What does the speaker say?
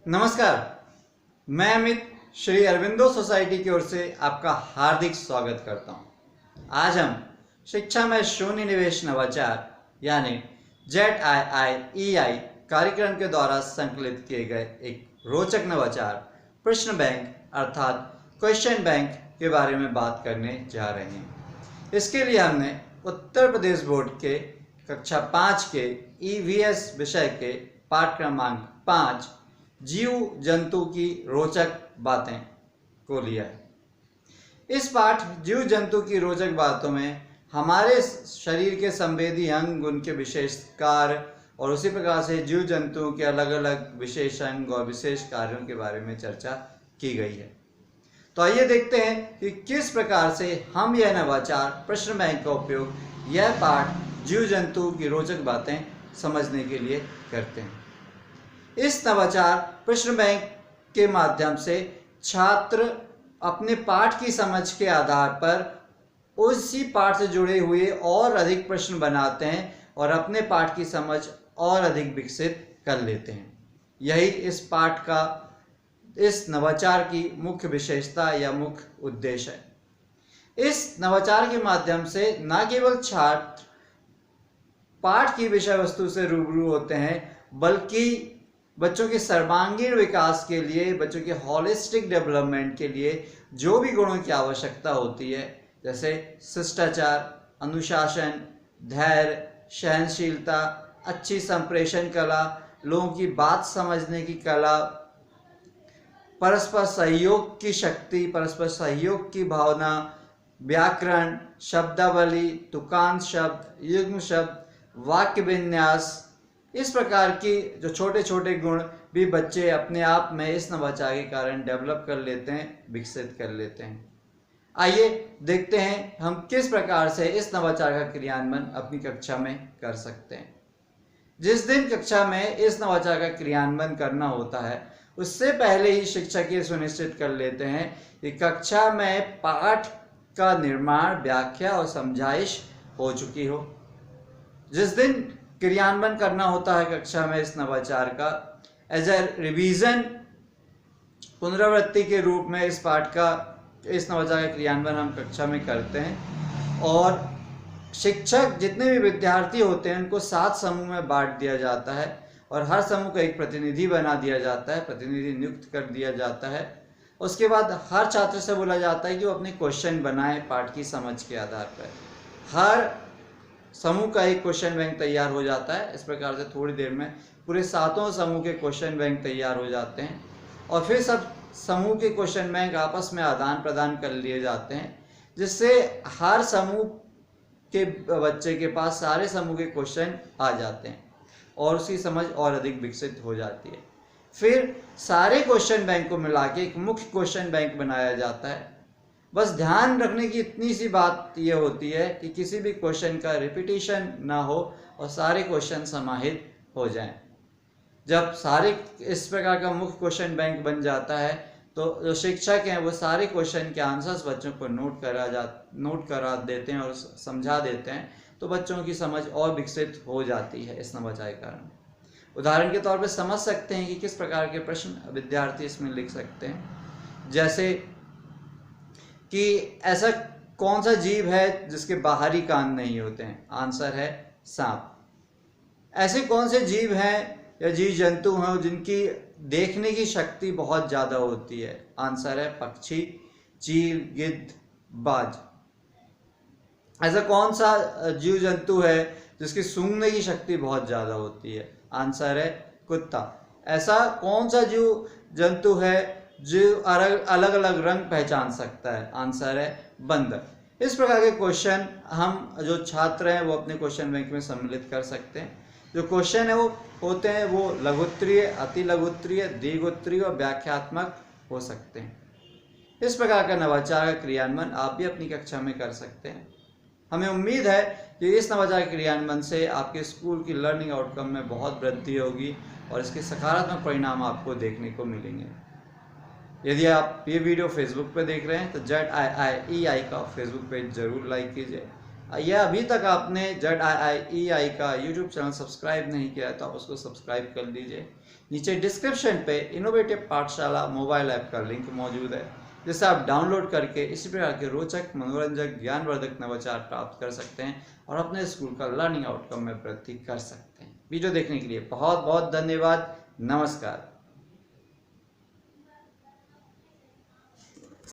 नमस्कार, मैं अमित श्री अरविंदो सोसाइटी की ओर से आपका हार्दिक स्वागत करता हूं। आज हम शिक्षा में शून्य निवेश नवाचार यानी ZIIEI कार्यक्रम के द्वारा संकलित किए गए एक रोचक नवाचार प्रश्न बैंक अर्थात क्वेश्चन बैंक के बारे में बात करने जा रहे हैं। इसके लिए हमने उत्तर प्रदेश बोर्ड के कक्षा 5 के EVS विषय के पाठ क्रमांक 5 जीव जंतु की रोचक बातें को लिया है। इस पाठ जीव जंतु की रोचक बातों में हमारे शरीर के संवेदी अंग, उनके विशेष कार्य और उसी प्रकार से जीव जंतुओं के अलग अलग विशेष अंग और विशेष कार्यों के बारे में चर्चा की गई है। तो आइए देखते हैं कि किस प्रकार से हम यह नवाचार प्रश्न बैंक का उपयोग यह पाठ जीव जंतु की रोचक बातें समझने के लिए करते हैं। इस नवाचार प्रश्न बैंक के माध्यम से छात्र अपने पाठ की समझ के आधार पर उसी पाठ से जुड़े हुए और अधिक प्रश्न बनाते हैं और अपने पाठ की समझ और अधिक विकसित कर लेते हैं। यही इस पाठ का, इस नवाचार की मुख्य विशेषता या मुख्य उद्देश्य है। इस नवाचार के माध्यम से न केवल छात्र पाठ की विषय वस्तु से रूबरू होते हैं, बल्कि बच्चों के सर्वांगीण विकास के लिए, बच्चों के हॉलिस्टिक डेवलपमेंट के लिए जो भी गुणों की आवश्यकता होती है, जैसे शिष्टाचार, अनुशासन, धैर्य, सहनशीलता, अच्छी संप्रेषण कला, लोगों की बात समझने की कला, परस्पर सहयोग की शक्ति, परस्पर सहयोग की भावना, व्याकरण, शब्दावली, तुकांत शब्द, युग्म शब्द, वाक्य विन्यास, इस प्रकार की जो छोटे छोटे गुण भी बच्चे अपने आप में इस नवाचार के कारण डेवलप कर लेते हैं, विकसित कर लेते हैं। आइए देखते हैं हम किस प्रकार से इस नवाचार का क्रियान्वयन अपनी कक्षा में कर सकते हैं। जिस दिन कक्षा में इस नवाचार का क्रियान्वयन करना होता है, उससे पहले ही शिक्षक ये सुनिश्चित कर लेते हैं कि कक्षा में पाठ का निर्माण, व्याख्या और समझाइश हो चुकी हो। जिस दिन क्रियान्वयन करना होता है कक्षा में इस नवाचार का, एज ए रिवीजन, पुनरावृत्ति के रूप में इस पाठ का, इस नवाचार का क्रियान्वयन हम कक्षा में करते हैं। और शिक्षक जितने भी विद्यार्थी होते हैं उनको 7 समूह में बांट दिया जाता है और हर समूह को एक प्रतिनिधि बना दिया जाता है, प्रतिनिधि नियुक्त कर दिया जाता है। उसके बाद हर छात्र से बोला जाता है कि वो अपने क्वेश्चन बनाए पाठ की समझ के आधार पर। हर समूह का एक क्वेश्चन बैंक तैयार हो जाता है। इस प्रकार से थोड़ी देर में पूरे 7 समूह के क्वेश्चन बैंक तैयार हो जाते हैं और फिर सब समूह के क्वेश्चन बैंक आपस में आदान प्रदान कर लिए जाते हैं, जिससे हर समूह के बच्चे के पास सारे समूह के क्वेश्चन आ जाते हैं और उसकी समझ और अधिक विकसित हो जाती है। फिर सारे क्वेश्चन बैंक को मिला के एक मुख्य क्वेश्चन बैंक बनाया जाता है। बस ध्यान रखने की इतनी सी बात ये होती है कि किसी भी क्वेश्चन का रिपीटिशन ना हो और सारे क्वेश्चन समाहित हो जाएं। जब सारे इस प्रकार का मुख्य क्वेश्चन बैंक बन जाता है तो जो शिक्षक हैं वो सारे क्वेश्चन के आंसर्स बच्चों को नोट करा देते हैं और समझा देते हैं, तो बच्चों की समझ और विकसित हो जाती है इस नवाचार के कारण। उदाहरण के तौर पर समझ सकते हैं कि किस प्रकार के प्रश्न विद्यार्थी इसमें लिख सकते हैं। जैसे कि ऐसा कौन सा जीव है जिसके बाहरी कान नहीं होते हैं? आंसर है सांप। ऐसे कौन से जीव हैं या जीव जंतु हैं जिनकी देखने की शक्ति बहुत ज़्यादा होती है? आंसर है पक्षी, चील, गिद्ध, बाज। ऐसा कौन सा जीव जंतु है जिसकी सूंघने की शक्ति बहुत ज़्यादा होती है? आंसर है कुत्ता। ऐसा कौन सा जीव जंतु है जो अलग अलग रंग पहचान सकता है? आंसर है बंदर। इस प्रकार के क्वेश्चन हम जो छात्र हैं वो अपने क्वेश्चन बैंक में सम्मिलित कर सकते हैं। जो क्वेश्चन है वो होते हैं वो लघुत्तरीय, अति लघुत्तरीय, दीर्घोत्तरीय और व्याख्यात्मक हो सकते हैं। इस प्रकार का नवाचार का क्रियान्वयन आप भी अपनी कक्षा में कर सकते हैं। हमें उम्मीद है कि इस नवाचार क्रियान्वयन से आपके स्कूल की लर्निंग आउटकम में बहुत वृद्धि होगी और इसके सकारात्मक परिणाम आपको देखने को मिलेंगे। यदि आप ये वीडियो फेसबुक पर देख रहे हैं तो ZIIEI का फेसबुक पेज जरूर लाइक कीजिए। या अभी तक आपने ZIIEI का यूट्यूब चैनल सब्सक्राइब नहीं किया है तो आप उसको सब्सक्राइब कर लीजिए। नीचे डिस्क्रिप्शन पे इनोवेटिव पाठशाला मोबाइल ऐप का लिंक मौजूद है, जिसे आप डाउनलोड करके इसी प्रकार के रोचक, मनोरंजक, ज्ञानवर्धक नवाचार प्राप्त कर सकते हैं और अपने स्कूल का लर्निंग आउटकम में वृद्धि कर सकते हैं। वीडियो देखने के लिए बहुत बहुत धन्यवाद। नमस्कार।